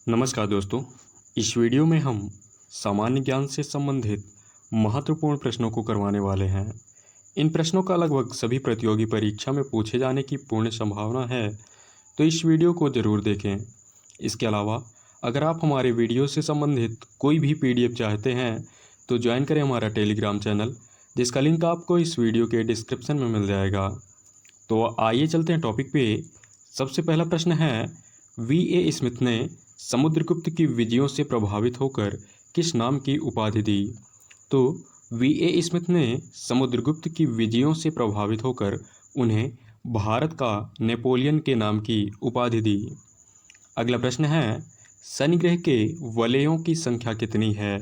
नमस्कार दोस्तों। इस वीडियो में हम सामान्य ज्ञान से संबंधित महत्वपूर्ण प्रश्नों को करवाने वाले हैं। इन प्रश्नों का लगभग सभी प्रतियोगी परीक्षा में पूछे जाने की पूर्ण संभावना है, तो इस वीडियो को ज़रूर देखें। इसके अलावा अगर आप हमारे वीडियो से संबंधित कोई भी पीडीएफ चाहते हैं तो ज्वाइन करें हमारा टेलीग्राम चैनल, जिसका लिंक आपको इस वीडियो के डिस्क्रिप्शन में मिल जाएगा। तो आइए चलते हैं टॉपिक पे। सबसे पहला प्रश्न है, वी.ए. स्मिथ ने समुद्रगुप्त की विजयों से प्रभावित होकर किस नाम की उपाधि दी? तो वी.ए. स्मिथ ने समुद्रगुप्त की विजयों से प्रभावित होकर उन्हें भारत का नेपोलियन के नाम की उपाधि दी। अगला प्रश्न है, शनि ग्रह के वलयों की संख्या कितनी है?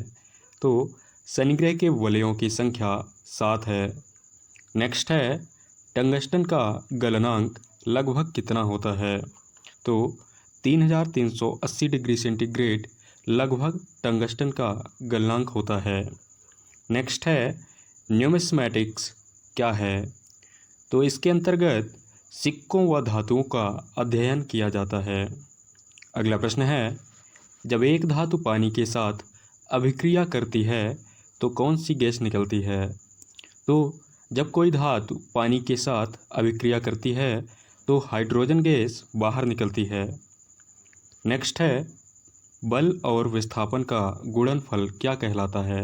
तो शनि ग्रह के वलयों की संख्या 7 है। नेक्स्ट है, टंगस्टन का गलनांक लगभग कितना होता है? तो 3380 डिग्री सेंटीग्रेड लगभग टंगस्टन का गलनांक होता है। नेक्स्ट है, न्यूमिस्मैटिक्स क्या है? तो इसके अंतर्गत सिक्कों व धातुओं का अध्ययन किया जाता है। अगला प्रश्न है, जब एक धातु पानी के साथ अभिक्रिया करती है तो कौन सी गैस निकलती है? तो जब कोई धातु पानी के साथ अभिक्रिया करती है तो हाइड्रोजन गैस बाहर निकलती है। नेक्स्ट है, बल और विस्थापन का गुणनफल क्या कहलाता है?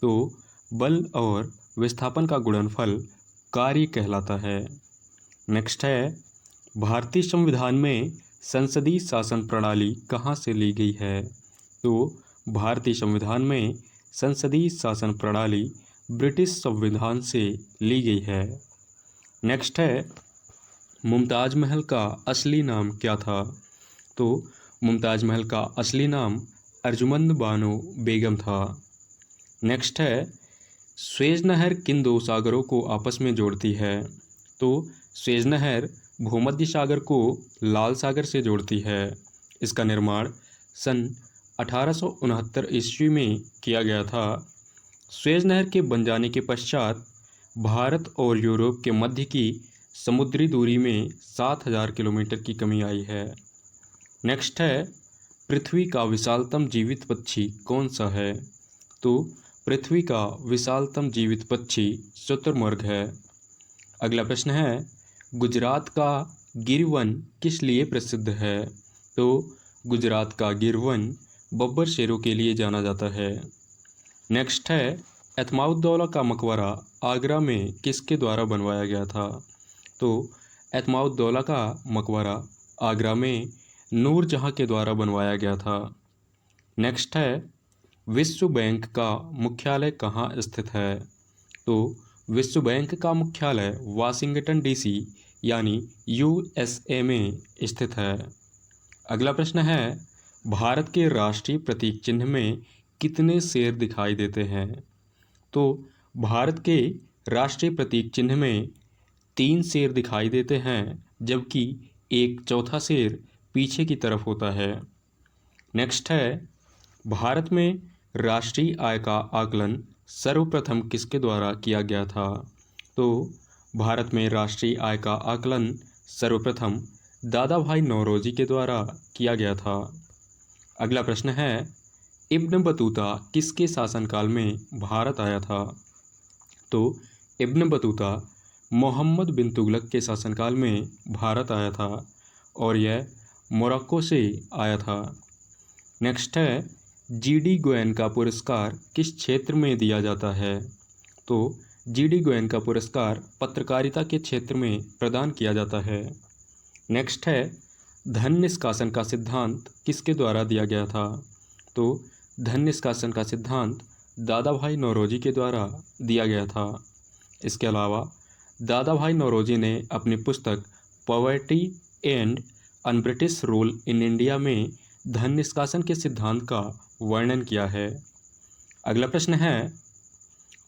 तो बल और विस्थापन का गुणनफल कार्य कहलाता है। नेक्स्ट है, भारतीय संविधान में संसदीय शासन प्रणाली कहाँ से ली गई है? तो भारतीय संविधान में संसदीय शासन प्रणाली ब्रिटिश संविधान से ली गई है। नेक्स्ट है, मुमताज़ महल का असली नाम क्या था? तो मुमताज़ महल का असली नाम अर्जुमंद बानो बेगम था। नेक्स्ट है, स्वेज नहर किन दो सागरों को आपस में जोड़ती है? तो स्वेज नहर भूमध्य सागर को लाल सागर से जोड़ती है। इसका निर्माण सन 1869 ईस्वी में किया गया था। स्वेज नहर के बन जाने के पश्चात भारत और यूरोप के मध्य की समुद्री दूरी में 7000 किलोमीटर की कमी आई है। नेक्स्ट है, पृथ्वी का विशालतम जीवित पक्षी कौन सा है? तो पृथ्वी का विशालतम जीवित पक्षी शुतुरमुर्ग है। अगला प्रश्न है, गुजरात का गिर वन किस लिए प्रसिद्ध है? तो गुजरात का गिर वन बब्बर शेरों के लिए जाना जाता है। नेक्स्ट है, एतमाउद्दौला का मकबरा आगरा में किसके द्वारा बनवाया गया था? तो एतमाउद्दौला का मकबरा आगरा में नूरजहाँ के द्वारा बनवाया गया था। नेक्स्ट है, विश्व बैंक का मुख्यालय कहाँ स्थित है? तो विश्व बैंक का मुख्यालय वाशिंगटन डीसी यानी यूएसए में स्थित है। अगला प्रश्न है, भारत के राष्ट्रीय प्रतीक चिन्ह में कितने शेर दिखाई देते हैं? तो भारत के राष्ट्रीय प्रतीक चिन्ह में 3 शेर दिखाई देते हैं, जबकि एक चौथा शेर पीछे की तरफ होता है। नेक्स्ट है, भारत में राष्ट्रीय आय का आकलन सर्वप्रथम किसके द्वारा किया गया था? तो भारत में राष्ट्रीय आय का आकलन सर्वप्रथम दादा भाई नौरोजी के द्वारा किया गया था। अगला प्रश्न है, इब्न बतूता किसके शासनकाल में भारत आया था? तो इब्न बतूता मोहम्मद बिन तुगलक के शासनकाल में भारत आया था और यह मोरक्को से आया था। नेक्स्ट है, जीडी गोयन का पुरस्कार किस क्षेत्र में दिया जाता है? तो जीडी गोयन का पुरस्कार पत्रकारिता के क्षेत्र में प्रदान किया जाता है। नेक्स्ट है, धन निष्कासन का सिद्धांत किसके द्वारा दिया गया था? तो धन निष्कासन का सिद्धांत दादा भाई नौरोजी के द्वारा दिया गया था। इसके अलावा दादा भाई नौरोजी ने अपनी पुस्तक poverty and un British rule in India में धन निष्कासन के सिद्धांत का वर्णन किया है। अगला प्रश्न है,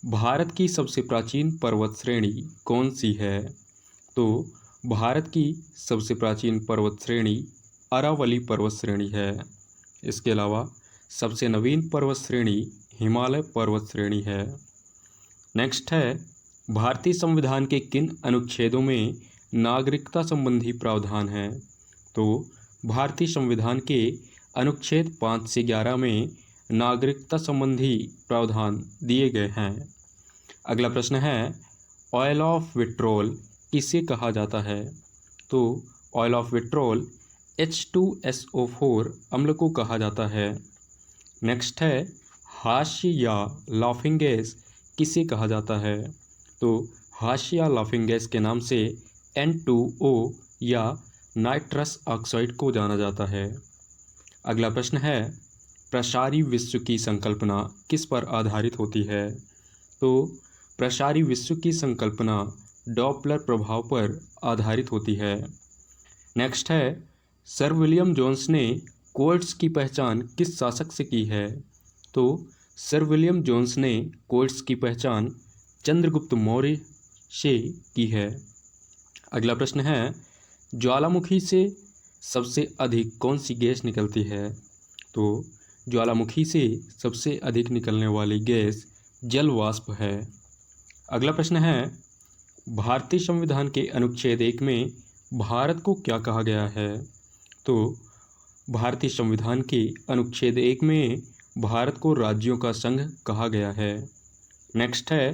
भारत की सबसे प्राचीन पर्वत श्रेणी कौन सी है? तो भारत की सबसे प्राचीन पर्वत श्रेणी अरावली पर्वत श्रेणी है। इसके अलावा सबसे नवीन पर्वत श्रेणी हिमालय पर्वत श्रेणी है। नेक्स्ट है, भारतीय संविधान के किन अनुच्छेदों में नागरिकता संबंधी प्रावधान हैं? तो भारतीय संविधान के अनुच्छेद 5 से 11 में नागरिकता संबंधी प्रावधान दिए गए हैं। अगला प्रश्न है, ऑयल ऑफ विट्रोल किसे कहा जाता है? तो ऑयल ऑफ विट्रोल H2SO4 अम्ल को कहा जाता है। नेक्स्ट है, हास्य या लाफिंग गैस किसे कहा जाता है? तो हास्य या लाफिंग गैस के नाम से N2O या नाइट्रस ऑक्साइड को जाना जाता है। अगला प्रश्न है, प्रसारी विश्व की संकल्पना किस पर आधारित होती है? तो प्रसारी विश्व की संकल्पना डॉपलर प्रभाव पर आधारित होती है। नेक्स्ट है, सर विलियम जोन्स ने क्वार्ट्ज की पहचान किस शासक से की है? तो सर विलियम जोन्स ने क्वार्ट्ज की पहचान चंद्रगुप्त मौर्य से की है। अगला प्रश्न है, ज्वालामुखी से सबसे अधिक कौन सी गैस निकलती है? तो ज्वालामुखी से सबसे अधिक निकलने वाली गैस जल वाष्प है। अगला प्रश्न है, भारतीय संविधान के अनुच्छेद 1 में भारत को क्या कहा गया है? तो भारतीय संविधान के अनुच्छेद 1 में भारत को राज्यों का संघ कहा गया है। नेक्स्ट है,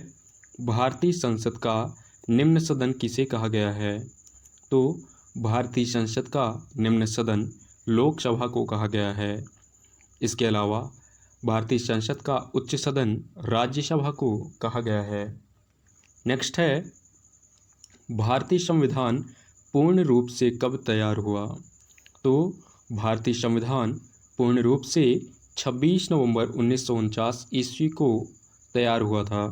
भारतीय संसद का निम्न सदन किसे कहा गया है? तो भारतीय संसद का निम्न सदन लोकसभा को कहा गया है। इसके अलावा भारतीय संसद का उच्च सदन राज्यसभा को कहा गया है। नेक्स्ट है, भारतीय संविधान पूर्ण रूप से कब तैयार हुआ? तो भारतीय संविधान पूर्ण रूप से 26 नवंबर 1949 ईस्वी को तैयार हुआ था।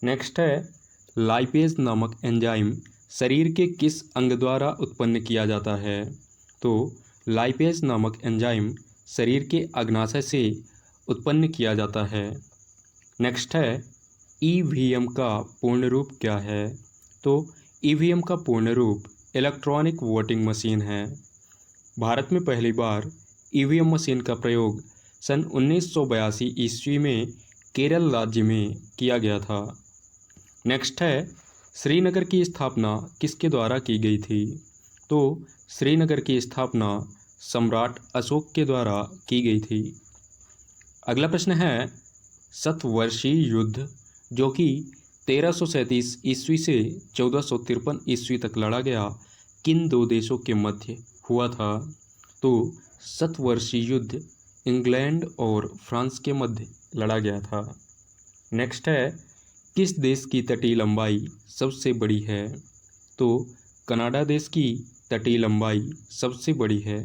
नेक्स्ट है, लाइपेज नामक एंजाइम शरीर के किस अंग द्वारा उत्पन्न किया जाता है? तो लाइपेज नामक एंजाइम शरीर के अग्नाशय से उत्पन्न किया जाता है। नेक्स्ट है, ईवीएम का पूर्ण रूप क्या है? तो ईवीएम का पूर्ण रूप इलेक्ट्रॉनिक वोटिंग मशीन है। भारत में पहली बार ईवीएम मशीन का प्रयोग सन 1982 ईस्वी में केरल राज्य में किया गया था। नेक्स्ट है, श्रीनगर की स्थापना किसके द्वारा की गई थी? तो श्रीनगर की स्थापना सम्राट अशोक के द्वारा की गई थी। अगला प्रश्न है, शतवर्षीय युद्ध जो कि 1337 ईस्वी से 1453 ईस्वी तक लड़ा गया किन दो देशों के मध्य हुआ था? तो शतवर्षीय युद्ध इंग्लैंड और फ्रांस के मध्य लड़ा गया था। नेक्स्ट है, किस देश की तटीय लंबाई सबसे बड़ी है? तो कनाडा देश की तटीय लंबाई सबसे बड़ी है।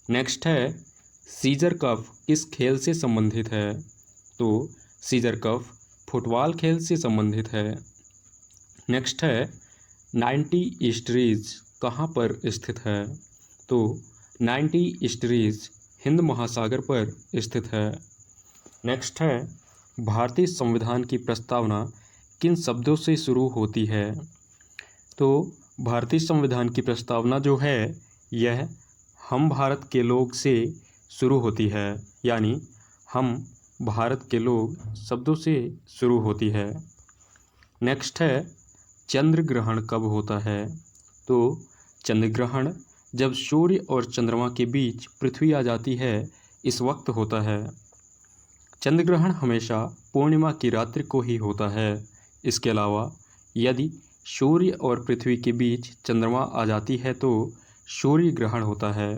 नेक्स्ट है, सीजर कप किस खेल से संबंधित है? तो सीजर कप फुटबॉल खेल से संबंधित है। नेक्स्ट है, 90 ईस्टरीज कहाँ पर स्थित है? तो 90 ईस्टरीज हिंद महासागर पर स्थित है। नेक्स्ट है, भारतीय संविधान की प्रस्तावना किन शब्दों से शुरू होती है? तो भारतीय संविधान की प्रस्तावना जो है यह हम भारत के लोग से शुरू होती है, यानी हम भारत के लोग शब्दों से शुरू होती है। नेक्स्ट है, चंद्र ग्रहण कब होता है? तो चंद्र ग्रहण जब सूर्य और चंद्रमा के बीच पृथ्वी आ जाती है इस वक्त होता है। चंद्र ग्रहण हमेशा पूर्णिमा की रात्रि को ही होता है। इसके अलावा यदि सूर्य और पृथ्वी के बीच चंद्रमा आ जाती है तो सूर्य ग्रहण होता है।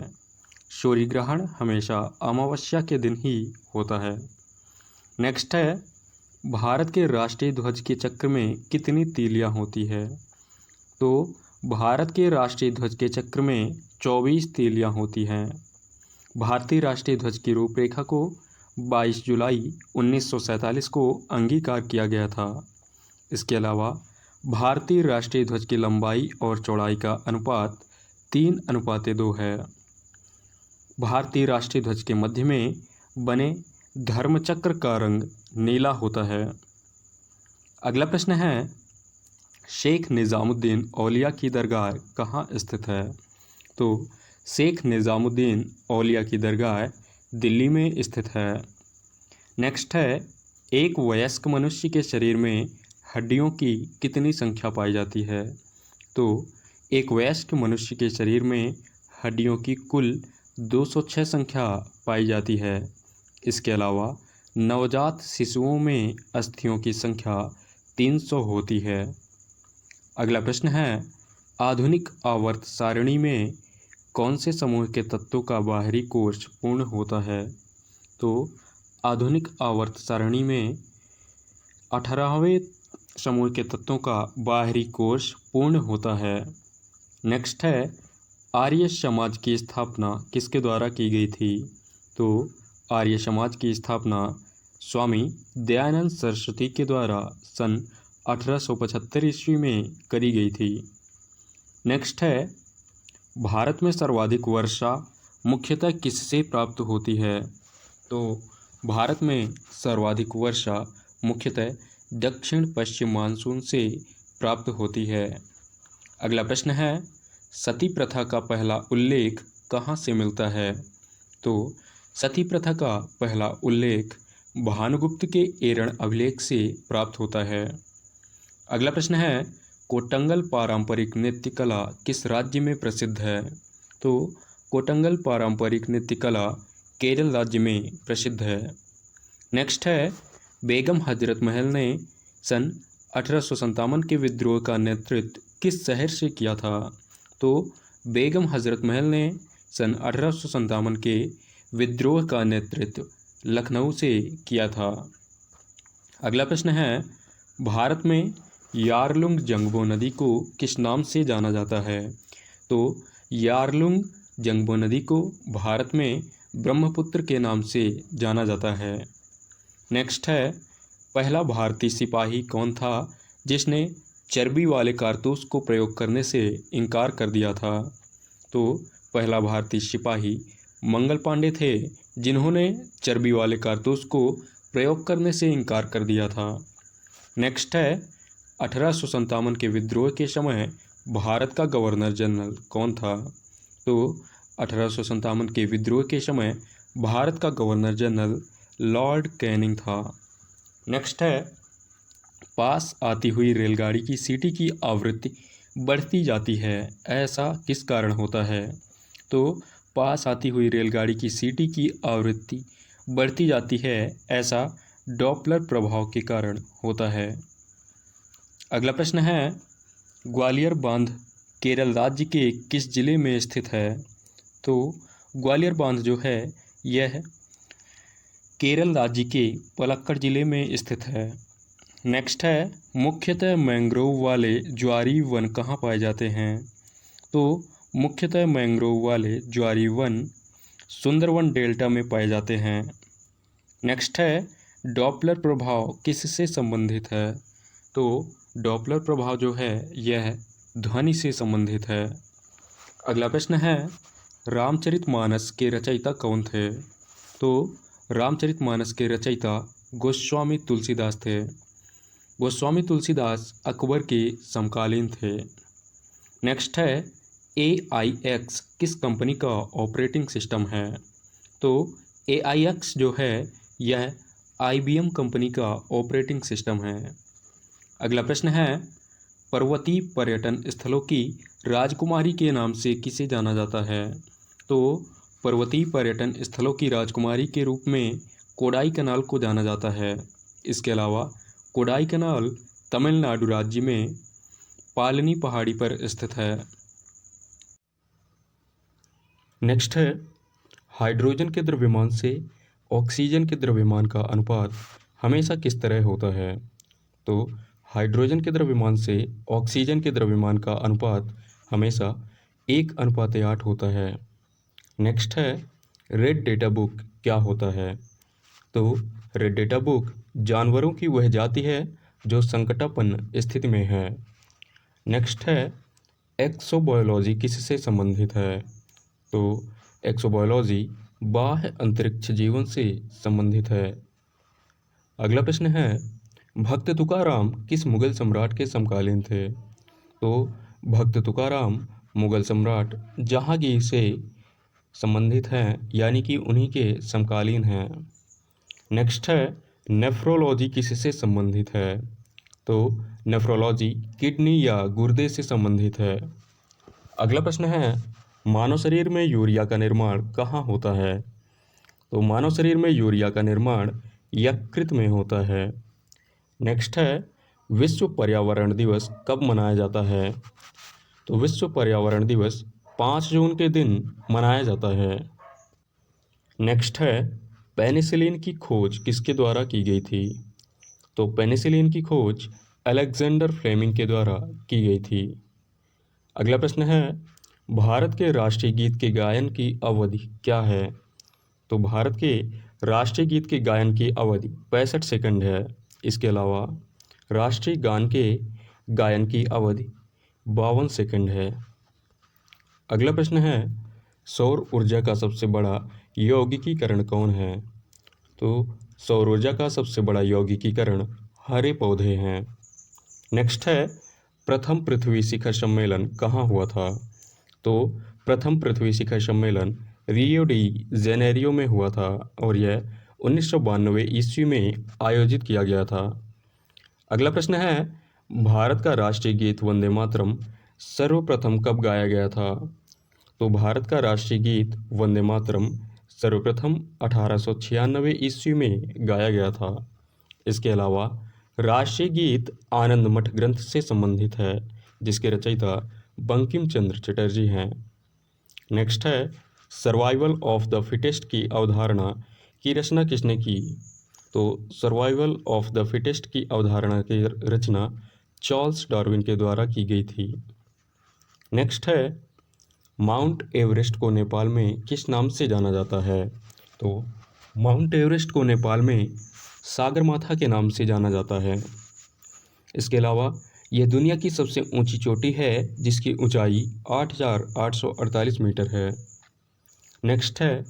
सूर्य ग्रहण हमेशा अमावस्या के दिन ही होता है। नेक्स्ट है, भारत के राष्ट्रीय ध्वज के चक्र में कितनी तीलियां होती है? तो भारत के राष्ट्रीय ध्वज के चक्र में 24 तीलियां होती हैं। भारतीय राष्ट्रीय ध्वज की रूपरेखा को 22 जुलाई 1947 को अंगीकार किया गया था। इसके अलावा भारतीय राष्ट्रीय ध्वज की लंबाई और चौड़ाई का अनुपात 3:2 है। भारतीय राष्ट्रीय ध्वज के मध्य में बने धर्मचक्र का रंग नीला होता है। अगला प्रश्न है, शेख निज़ामुद्दीन औलिया की दरगाह कहाँ स्थित है? तो शेख निज़ामुद्दीन औलिया की दरगाह दिल्ली में स्थित है। नेक्स्ट है, एक वयस्क मनुष्य के शरीर में हड्डियों की कितनी संख्या पाई जाती है? तो एक वयस्क मनुष्य के शरीर में हड्डियों की कुल 206 संख्या पाई जाती है। इसके अलावा नवजात शिशुओं में अस्थियों की संख्या 300 होती है। अगला प्रश्न है, आधुनिक आवर्त सारणी में कौन से समूह के तत्वों का बाहरी कोश पूर्ण होता है? तो आधुनिक आवर्त सारणी में 18वें समूह के तत्वों का बाहरी कोश पूर्ण होता है। नेक्स्ट है, आर्य समाज की स्थापना किसके द्वारा की गई थी? तो आर्य समाज की स्थापना स्वामी दयानंद सरस्वती के द्वारा सन 1875 ईस्वी में करी गई थी। नेक्स्ट है, भारत में सर्वाधिक वर्षा मुख्यतः किससे प्राप्त होती है? तो भारत में सर्वाधिक वर्षा मुख्यतः दक्षिण पश्चिम मानसून से प्राप्त होती है। अगला प्रश्न है, सती प्रथा का पहला उल्लेख कहाँ से मिलता है? तो सती प्रथा का पहला उल्लेख भानुगुप्त के एरण अभिलेख से प्राप्त होता है। अगला प्रश्न है, कोटंगल पारंपरिक नृत्य कला किस राज्य में प्रसिद्ध है? तो कोटंगल पारंपरिक नृत्य कला केरल राज्य में प्रसिद्ध है। नेक्स्ट है, बेगम हजरत महल ने सन 1857 के विद्रोह का नेतृत्व किस शहर से किया था? तो बेगम हजरत महल ने सन 1857 के विद्रोह का नेतृत्व लखनऊ से किया था। अगला प्रश्न है, भारत में यारलुंग जंगबो नदी को किस नाम से जाना जाता है? तो यारलुंग जंगबो नदी को भारत में ब्रह्मपुत्र के नाम से जाना जाता है। नेक्स्ट है, पहला भारतीय सिपाही कौन था जिसने चर्बी वाले कारतूस को प्रयोग करने से इनकार कर दिया था? तो पहला भारतीय सिपाही मंगल पांडे थे, जिन्होंने चर्बी वाले कारतूस को प्रयोग करने से इनकार कर दिया था। नेक्स्ट है, 1857 के विद्रोह के समय भारत का गवर्नर जनरल कौन था? तो 1857 के विद्रोह के समय भारत का गवर्नर जनरल लॉर्ड कैनिंग था। नेक्स्ट है, पास आती हुई रेलगाड़ी की सीटी की आवृत्ति बढ़ती जाती है, ऐसा किस कारण होता है? तो पास आती हुई रेलगाड़ी की सीटी की आवृत्ति बढ़ती जाती है, ऐसा डॉपलर प्रभाव के कारण होता है। अगला प्रश्न है, ग्वालियर बांध केरल राज्य के किस जिले में स्थित है? तो ग्वालियर बांध जो है यह केरल राज्य के पलक्कड़ जिले में स्थित है। नेक्स्ट है, मुख्यतः मैंग्रोव वाले ज्वारी वन कहाँ पाए जाते हैं? तो मुख्यतः मैंग्रोव वाले ज्वारी वन सुंदरवन डेल्टा में पाए जाते हैं। नेक्स्ट है, डॉपलर प्रभाव किससे संबंधित है? तो डॉपलर प्रभाव जो है यह ध्वनि से संबंधित है। अगला प्रश्न है, रामचरितमानस के रचयिता कौन थे? तो रामचरितमानस के रचयिता गोस्वामी तुलसीदास थे। गोस्वामी तुलसीदास अकबर के समकालीन थे। नेक्स्ट है, AIX किस कंपनी का ऑपरेटिंग सिस्टम है? तो AIX जो है यह IBM कंपनी का ऑपरेटिंग सिस्टम है। अगला प्रश्न है, पर्वतीय पर्यटन स्थलों की राजकुमारी के नाम से किसे जाना जाता है? तो पर्वतीय पर्यटन स्थलों की राजकुमारी के रूप में कोडाई कनाल को जाना जाता है। इसके अलावा कोडाई कनाल तमिलनाडु राज्य में पालनी पहाड़ी पर स्थित है। नेक्स्ट है, हाइड्रोजन के द्रव्यमान से ऑक्सीजन के द्रव्यमान का अनुपात हमेशा किस तरह होता है? तो हाइड्रोजन के द्रव्यमान से ऑक्सीजन के द्रव्यमान का अनुपात हमेशा 1:8 होता है। नेक्स्ट है, रेड डेटा बुक क्या होता है? तो रेड डेटा बुक जानवरों की वह जाति है जो संकटापन्न स्थिति में है। नेक्स्ट है, एक्सोबायोलॉजी किससे संबंधित है? तो एक्सोबायोलॉजी बाह्य अंतरिक्ष जीवन से संबंधित है। अगला प्रश्न है, भक्त तुकाराम किस मुगल सम्राट के समकालीन थे? तो भक्त तुकाराम मुगल सम्राट जहांगीर से संबंधित हैं, यानी कि उन्हीं के समकालीन हैं। नेक्स्ट है, नेफ्रोलॉजी किससे संबंधित है? तो नेफ्रोलॉजी किडनी या गुर्दे से संबंधित है। अगला प्रश्न है, मानव शरीर में यूरिया का निर्माण कहाँ होता है? तो मानव शरीर में यूरिया का निर्माण यकृत में होता है। नेक्स्ट है, विश्व पर्यावरण दिवस कब मनाया जाता है? तो विश्व पर्यावरण दिवस 5 जून के दिन मनाया जाता है। नेक्स्ट है, पेनिसिलिन की खोज किसके द्वारा की गई थी? तो पेनिसिलिन की खोज अलेक्जेंडर फ्लेमिंग के द्वारा की गई थी। अगला प्रश्न है, भारत के राष्ट्रीय गीत के गायन की अवधि क्या है? तो भारत के राष्ट्रीय गीत के गायन की अवधि 65 सेकंड है। इसके अलावा राष्ट्रीय गान के गायन की अवधि 52 सेकंड है। अगला प्रश्न है, सौर ऊर्जा का सबसे बड़ा यौगिकीकरण कौन है? तो सौर ऊर्जा का सबसे बड़ा यौगिकीकरण हरे पौधे हैं। नेक्स्ट है, प्रथम पृथ्वी शिखर सम्मेलन कहाँ हुआ था? तो प्रथम पृथ्वी शिखर सम्मेलन रियो डी जेनेरियो में हुआ था और यह 1992 ईस्वी में आयोजित किया गया था। अगला प्रश्न है, भारत का राष्ट्रीय गीत वंदे मातरम सर्वप्रथम कब गाया गया था? तो भारत का राष्ट्रीय गीत वंदे मातरम सर्वप्रथम 1896 ईस्वी में गाया गया था। इसके अलावा राष्ट्रीय गीत आनंद मठ ग्रंथ से संबंधित है, जिसके रचयिता बंकिम चंद्र चटर्जी हैं। नेक्स्ट है, सर्वाइवल ऑफ द फिटेस्ट की अवधारणा की रचना किसने की? तो सर्वाइवल ऑफ द फिटेस्ट की अवधारणा की रचना चार्ल्स डार्विन के द्वारा की गई थी। नेक्स्ट है, माउंट एवरेस्ट को नेपाल में किस नाम से जाना जाता है? तो माउंट एवरेस्ट को नेपाल में सागरमाथा के नाम से जाना जाता है। इसके अलावा यह दुनिया की सबसे ऊंची चोटी है, जिसकी ऊंचाई 8,848 मीटर है। नेक्स्ट है,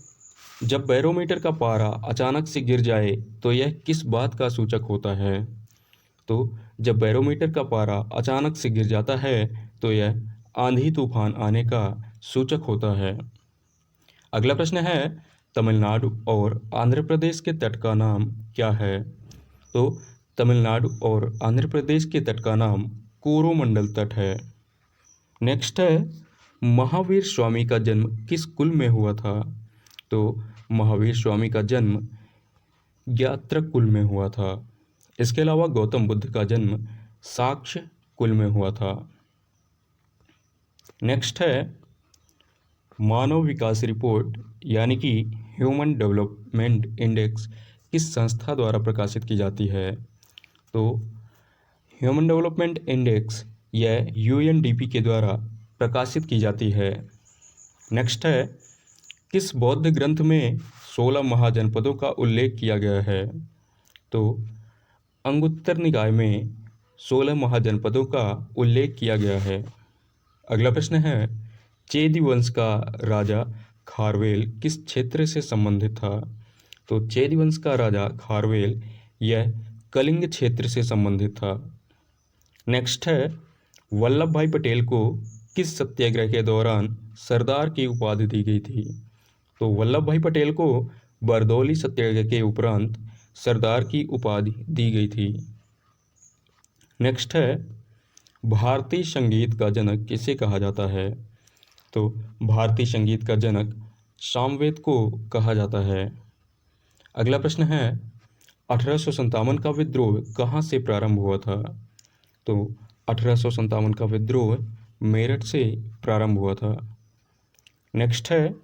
जब बैरोमीटर का पारा अचानक से गिर जाए तो यह किस बात का सूचक होता है? तो जब बैरोमीटर का पारा अचानक से गिर जाता है तो यह आंधी तूफान आने का सूचक होता है। अगला प्रश्न है, तमिलनाडु और आंध्र प्रदेश के तट का नाम क्या है? तो तमिलनाडु और आंध्र प्रदेश के तट का नाम कोरोमंडल तट है। नेक्स्ट है, महावीर स्वामी का जन्म किस कुल में हुआ था? तो महावीर स्वामी का जन्म ज्ञात्रक कुल में हुआ था। इसके अलावा गौतम बुद्ध का जन्म साक्ष्य कुल में हुआ था। नेक्स्ट है, मानव विकास रिपोर्ट यानी कि ह्यूमन डेवलपमेंट इंडेक्स किस संस्था द्वारा प्रकाशित की जाती है? तो ह्यूमन डेवलपमेंट इंडेक्स यह यूएनडीपी के द्वारा प्रकाशित की जाती है। नेक्स्ट है, किस बौद्ध ग्रंथ में 16 महाजनपदों का उल्लेख किया गया है? तो अंगुत्तर निकाय में 16 महाजनपदों का उल्लेख किया गया है। अगला प्रश्न है, चेदी वंश का राजा खारवेल किस क्षेत्र से संबंधित था? तो चेदी वंश का राजा खारवेल यह कलिंग क्षेत्र से संबंधित था। नेक्स्ट है, वल्लभ भाई पटेल को किस सत्याग्रह के दौरान सरदार की उपाधि दी गई थी? तो वल्लभ भाई पटेल को बरदौली सत्याग्रह के उपरांत सरदार की उपाधि दी गई थी। नेक्स्ट है, भारतीय संगीत का जनक किसे कहा जाता है? तो भारतीय संगीत का जनक सामवेद को कहा जाता है। अगला प्रश्न है, 1857 का विद्रोह कहाँ से प्रारंभ हुआ था? तो 1857 का विद्रोह मेरठ से प्रारंभ हुआ था। नेक्स्ट है,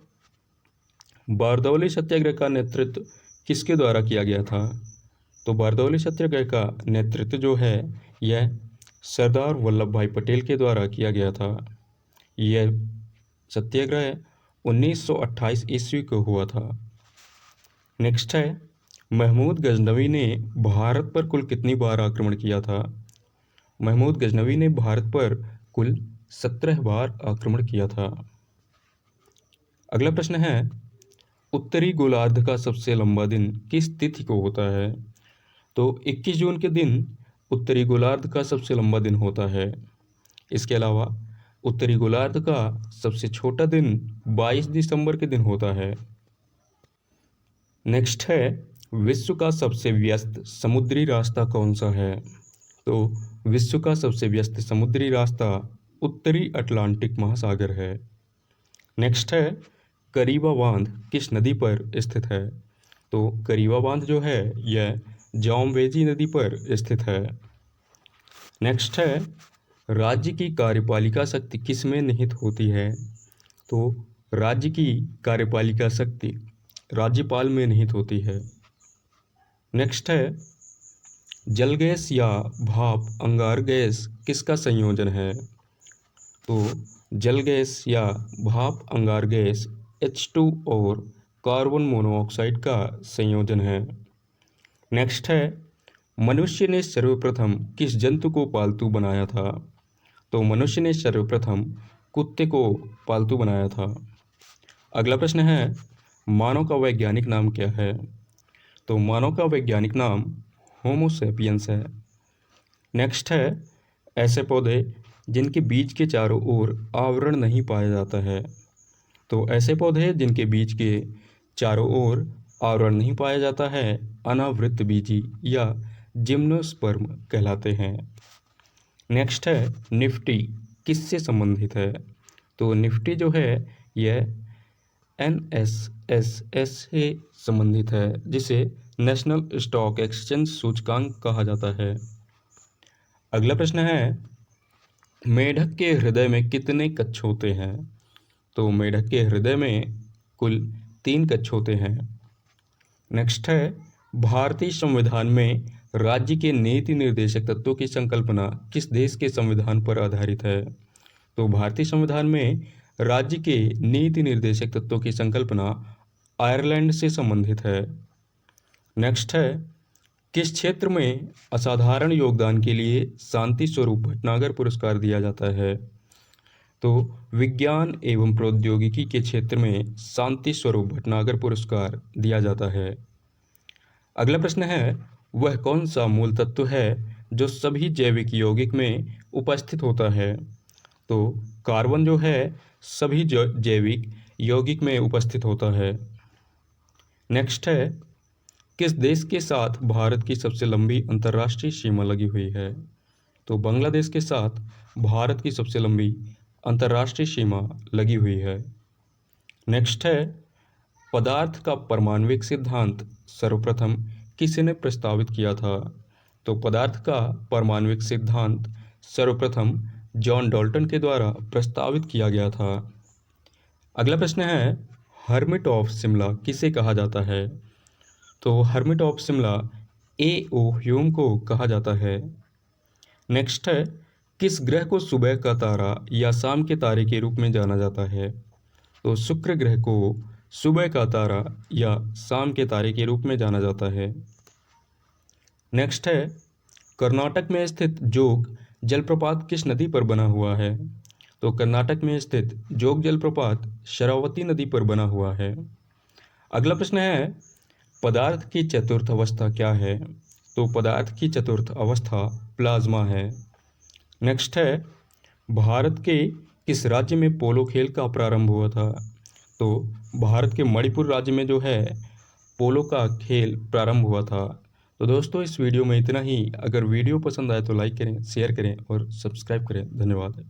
बारदौली सत्याग्रह का नेतृत्व किसके द्वारा किया गया था? तो बारदौली सत्याग्रह का नेतृत्व जो है यह सरदार वल्लभ भाई पटेल के द्वारा किया गया था। यह सत्याग्रह 1928 ईस्वी को हुआ था। नेक्स्ट है, महमूद गजनवी ने भारत पर कुल कितनी बार आक्रमण किया था? महमूद गजनवी ने भारत पर कुल 17 बार आक्रमण किया था। अगला प्रश्न है, उत्तरी गोलार्ध का सबसे लंबा दिन किस तिथि को होता है? तो 21 जून के दिन उत्तरी गोलार्ध का सबसे लंबा दिन होता है। इसके अलावा उत्तरी गोलार्ध का सबसे छोटा दिन 22 दिसंबर के दिन होता है। नेक्स्ट है, विश्व का सबसे व्यस्त समुद्री रास्ता कौन सा है? तो विश्व का सबसे व्यस्त समुद्री रास्ता उत्तरी अटलांटिक महासागर है। नेक्स्ट है करीबा बांध किस नदी पर स्थित है? तो करीबा बांध जो है यह जामवेजी नदी पर स्थित है। नेक्स्ट है राज्य की कार्यपालिका शक्ति किस में निहित होती है? तो राज्य की कार्यपालिका शक्ति राज्यपाल में निहित होती है। नेक्स्ट है जल गैस या भाप अंगार गैस किसका संयोजन है? तो जल गैस या भाप अंगार गैस H2 और कार्बन मोनोऑक्साइड का संयोजन है। नेक्स्ट है मनुष्य ने सर्वप्रथम किस जंतु को पालतू बनाया था? तो मनुष्य ने सर्वप्रथम कुत्ते को पालतू बनाया था। अगला प्रश्न है मानव का वैज्ञानिक नाम क्या है? तो मानव का वैज्ञानिक नाम होमो सेपियंस है। नेक्स्ट है ऐसे पौधे जिनके बीज के चारों ओर आवरण नहीं पाया जाता है। तो ऐसे पौधे जिनके बीज के चारों ओर आवरण नहीं पाया जाता है अनावृत बीजी या जिम्नोस्पर्म कहलाते हैं। नेक्स्ट है निफ्टी किससे संबंधित है? तो निफ्टी जो है यह NSSS से संबंधित है जिसे नेशनल स्टॉक एक्सचेंज सूचकांक कहा जाता है। अगला प्रश्न है मेढक के हृदय में कितने कक्ष होते हैं? तो मेढक के हृदय में कुल 3 कक्ष होते हैं। नेक्स्ट है भारतीय संविधान में राज्य के नीति निर्देशक तत्वों की संकल्पना किस देश के संविधान पर आधारित है? तो भारतीय संविधान में राज्य के नीति निर्देशक तत्वों की संकल्पना आयरलैंड से संबंधित है। नेक्स्ट है किस क्षेत्र में असाधारण योगदान के लिए शांति स्वरूप भटनागर पुरस्कार दिया जाता है? तो विज्ञान एवं प्रौद्योगिकी के क्षेत्र में शांति स्वरूप भटनागर पुरस्कार दिया जाता है। अगला प्रश्न है वह कौन सा मूल तत्व है जो सभी जैविक यौगिक में उपस्थित होता है? तो कार्बन जो है सभी जैविक यौगिक में उपस्थित होता है। नेक्स्ट है किस देश के साथ भारत की सबसे लंबी अंतर्राष्ट्रीय सीमा लगी हुई है? तो बांग्लादेश के साथ भारत की सबसे लंबी अंतर्राष्ट्रीय सीमा लगी हुई है। नेक्स्ट है पदार्थ का परमाणविक सिद्धांत सर्वप्रथम किसने प्रस्तावित किया था? तो पदार्थ का परमाणविक सिद्धांत सर्वप्रथम जॉन डाल्टन के द्वारा प्रस्तावित किया गया था। अगला प्रश्न है हर्मिट ऑफ शिमला किसे कहा जाता है? तो hermit of Shimla A.O. Hume को कहा जाता है। नेक्स्ट है किस ग्रह को सुबह का तारा या शाम के तारे के रूप में जाना जाता है? तो शुक्र ग्रह को सुबह का तारा या शाम के तारे के रूप में जाना जाता है। नेक्स्ट है कर्नाटक में स्थित जोग जलप्रपात किस नदी पर बना हुआ है? तो कर्नाटक में स्थित जोग जलप्रपात शरावती नदी पर बना हुआ है। अगला प्रश्न है पदार्थ की चतुर्थ अवस्था क्या है? तो पदार्थ की चतुर्थ अवस्था प्लाज्मा है। नेक्स्ट है भारत के किस राज्य में पोलो खेल का प्रारंभ हुआ था? तो भारत के मणिपुर राज्य में जो है पोलो का खेल प्रारंभ हुआ था। तो दोस्तों इस वीडियो में इतना ही। अगर वीडियो पसंद आए तो लाइक करें, शेयर करें और सब्सक्राइब करें। धन्यवाद।